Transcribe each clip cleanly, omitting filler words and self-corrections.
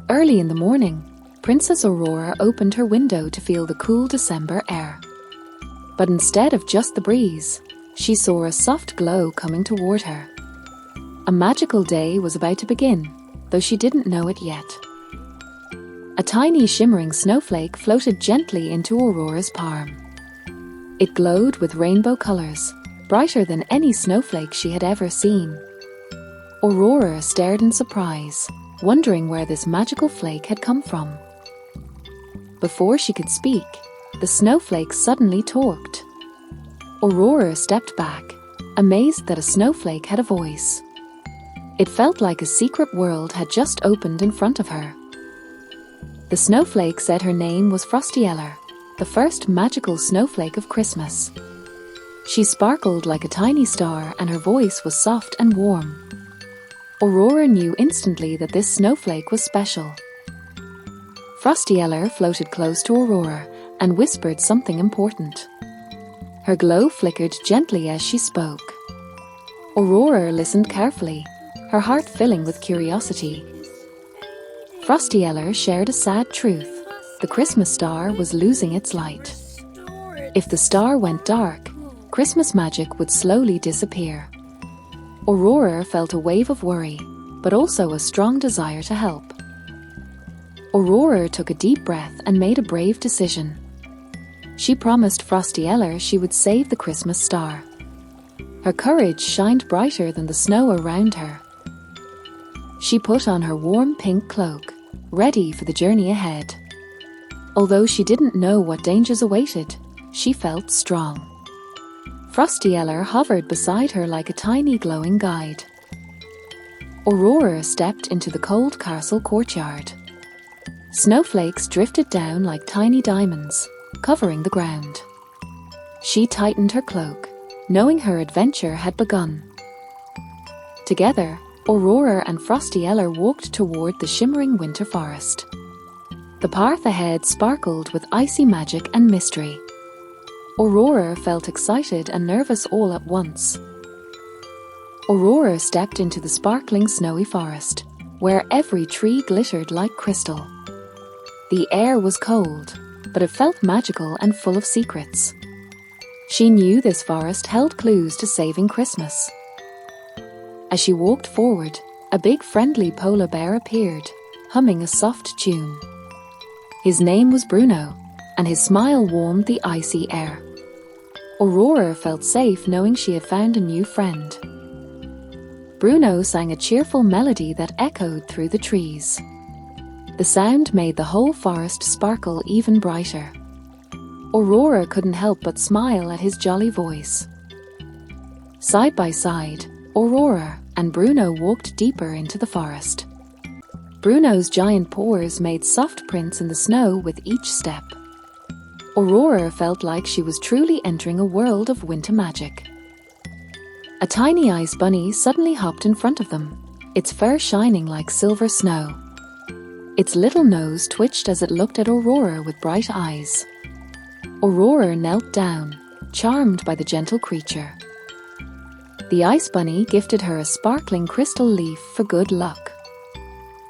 Early in the morning, Princess Aurora opened her window to feel the cool December air. But instead of just the breeze, she saw a soft glow coming toward her. A magical day was about to begin, though she didn't know it yet. A tiny shimmering snowflake floated gently into Aurora's palm. It glowed with rainbow colors, brighter than any snowflake she had ever seen. Aurora stared in surprise, wondering where this magical flake had come from. Before she could speak, the snowflake suddenly talked. Aurora stepped back, amazed that a snowflake had a voice. It felt like a secret world had just opened in front of her. The snowflake said her name was Frostieller, the first magical snowflake of Christmas. She sparkled like a tiny star and her voice was soft and warm. Aurora knew instantly that this snowflake was special. Frostieller floated close to Aurora and whispered something important. Her glow flickered gently as she spoke. Aurora listened carefully, her heart filling with curiosity. Frostieller shared a sad truth. The Christmas star was losing its light. If the star went dark, Christmas magic would slowly disappear. Aurora felt a wave of worry, but also a strong desire to help. Aurora took a deep breath and made a brave decision. She promised Frostieller she would save the Christmas star. Her courage shined brighter than the snow around her. She put on her warm pink cloak, ready for the journey ahead. Although she didn't know what dangers awaited, she felt strong. Frostieller hovered beside her like a tiny glowing guide. Aurora stepped into the cold castle courtyard. Snowflakes drifted down like tiny diamonds, covering the ground. She tightened her cloak, knowing her adventure had begun. Together, Aurora and Frostieller walked toward the shimmering winter forest. The path ahead sparkled with icy magic and mystery. Aurora felt excited and nervous all at once. Aurora stepped into the sparkling snowy forest, where every tree glittered like crystal. The air was cold, but it felt magical and full of secrets. She knew this forest held clues to saving Christmas. As she walked forward, a big friendly polar bear appeared, humming a soft tune. His name was Bruno, and his smile warmed the icy air. Aurora felt safe knowing she had found a new friend. Bruno sang a cheerful melody that echoed through the trees. The sound made the whole forest sparkle even brighter. Aurora couldn't help but smile at his jolly voice. Side by side, Aurora and Bruno walked deeper into the forest. Bruno's giant paws made soft prints in the snow with each step. Aurora felt like she was truly entering a world of winter magic. A tiny ice bunny suddenly hopped in front of them, its fur shining like silver snow. Its little nose twitched as it looked at Aurora with bright eyes. Aurora knelt down, charmed by the gentle creature. The ice bunny gifted her a sparkling crystal leaf for good luck.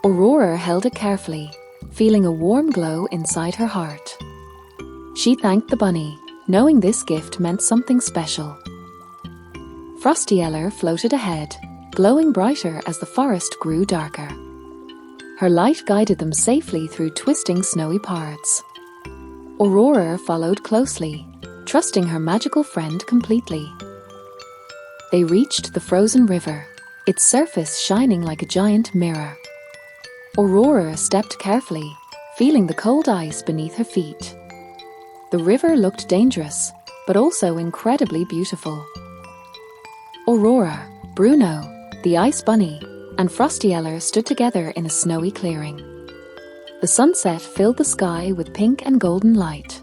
Aurora held it carefully, feeling a warm glow inside her heart. She thanked the bunny, knowing this gift meant something special. Frostieller floated ahead, glowing brighter as the forest grew darker. Her light guided them safely through twisting snowy paths. Aurora followed closely, trusting her magical friend completely. They reached the frozen river, its surface shining like a giant mirror. Aurora stepped carefully, feeling the cold ice beneath her feet. The river looked dangerous, but also incredibly beautiful. Aurora, Bruno, the ice bunny, and Frostieller stood together in a snowy clearing. The sunset filled the sky with pink and golden light.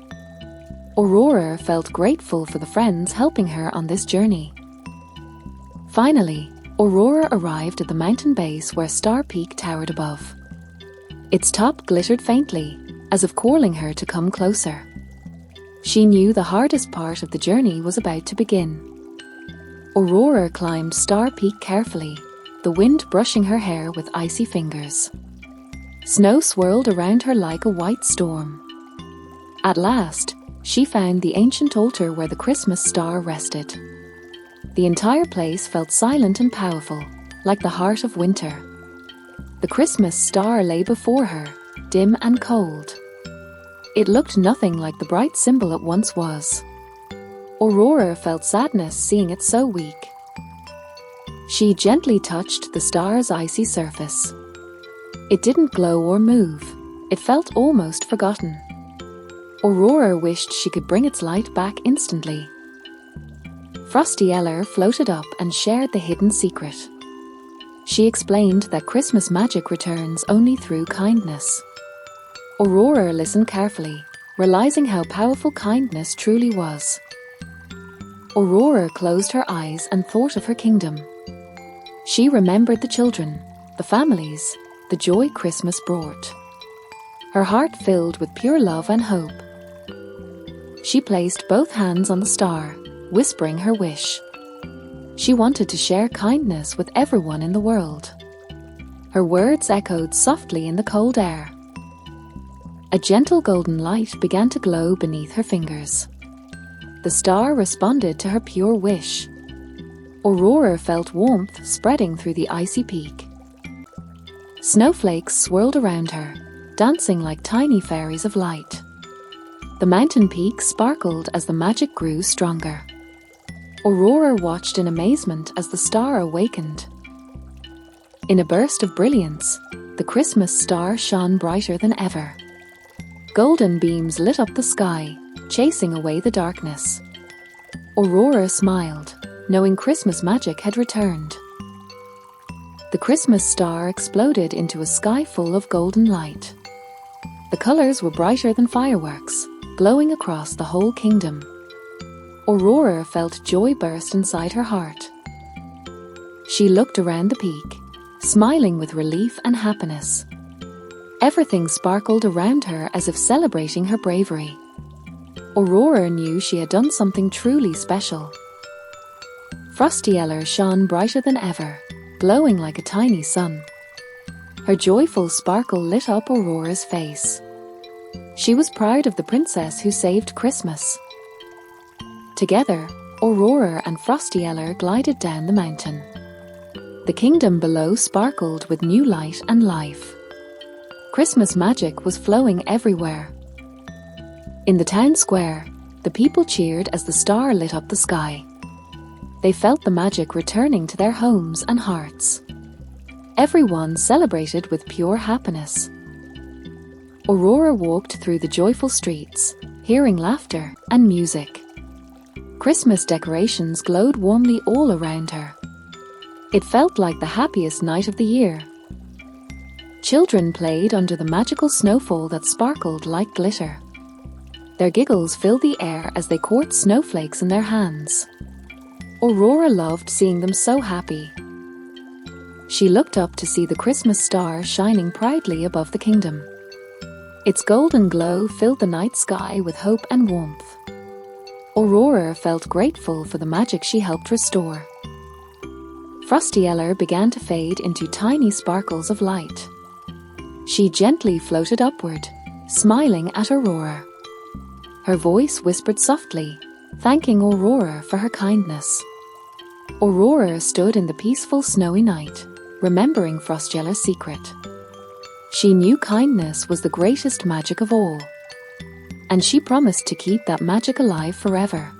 Aurora felt grateful for the friends helping her on this journey. Finally, Aurora arrived at the mountain base where Star Peak towered above. Its top glittered faintly, as if calling her to come closer. She knew the hardest part of the journey was about to begin. Aurora climbed Star Peak carefully, the wind brushing her hair with icy fingers. Snow swirled around her like a white storm. At last, she found the ancient altar where the Christmas star rested. The entire place felt silent and powerful, like the heart of winter. The Christmas star lay before her, dim and cold. It looked nothing like the bright symbol it once was. Aurora felt sadness seeing it so weak. She gently touched the star's icy surface. It didn't glow or move. It felt almost forgotten. Aurora wished she could bring its light back instantly. Frosty Eller floated up and shared the hidden secret. She explained that Christmas magic returns only through kindness. Aurora listened carefully, realizing how powerful kindness truly was. Aurora closed her eyes and thought of her kingdom. She remembered the children, the families, the joy Christmas brought. Her heart filled with pure love and hope. She placed both hands on the star, whispering her wish. She wanted to share kindness with everyone in the world. Her words echoed softly in the cold air. A gentle golden light began to glow beneath her fingers. The star responded to her pure wish. Aurora felt warmth spreading through the icy peak. Snowflakes swirled around her, dancing like tiny fairies of light. The mountain peaks sparkled as the magic grew stronger. Aurora watched in amazement as the star awakened. In a burst of brilliance, the Christmas star shone brighter than ever. Golden beams lit up the sky, chasing away the darkness. Aurora smiled, knowing Christmas magic had returned. The Christmas star exploded into a sky full of golden light. The colors were brighter than fireworks, glowing across the whole kingdom. Aurora felt joy burst inside her heart. She looked around the peak, smiling with relief and happiness. Everything sparkled around her as if celebrating her bravery. Aurora knew she had done something truly special. Frosty Eller shone brighter than ever, glowing like a tiny sun. Her joyful sparkle lit up Aurora's face. She was proud of the princess who saved Christmas. Together, Aurora and Frosty Eller glided down the mountain. The kingdom below sparkled with new light and life. Christmas magic was flowing everywhere. In the town square, the people cheered as the star lit up the sky. They felt the magic returning to their homes and hearts. Everyone celebrated with pure happiness. Aurora walked through the joyful streets, hearing laughter and music. Christmas decorations glowed warmly all around her. It felt like the happiest night of the year. Children played under the magical snowfall that sparkled like glitter. Their giggles filled the air as they caught snowflakes in their hands. Aurora loved seeing them so happy. She looked up to see the Christmas star shining proudly above the kingdom. Its golden glow filled the night sky with hope and warmth. Aurora felt grateful for the magic she helped restore. Frosty Eller began to fade into tiny sparkles of light. She gently floated upward, smiling at Aurora. Her voice whispered softly, thanking Aurora for her kindness. Aurora stood in the peaceful snowy night, remembering Frosty Eller's secret. She knew kindness was the greatest magic of all, and she promised to keep that magic alive forever.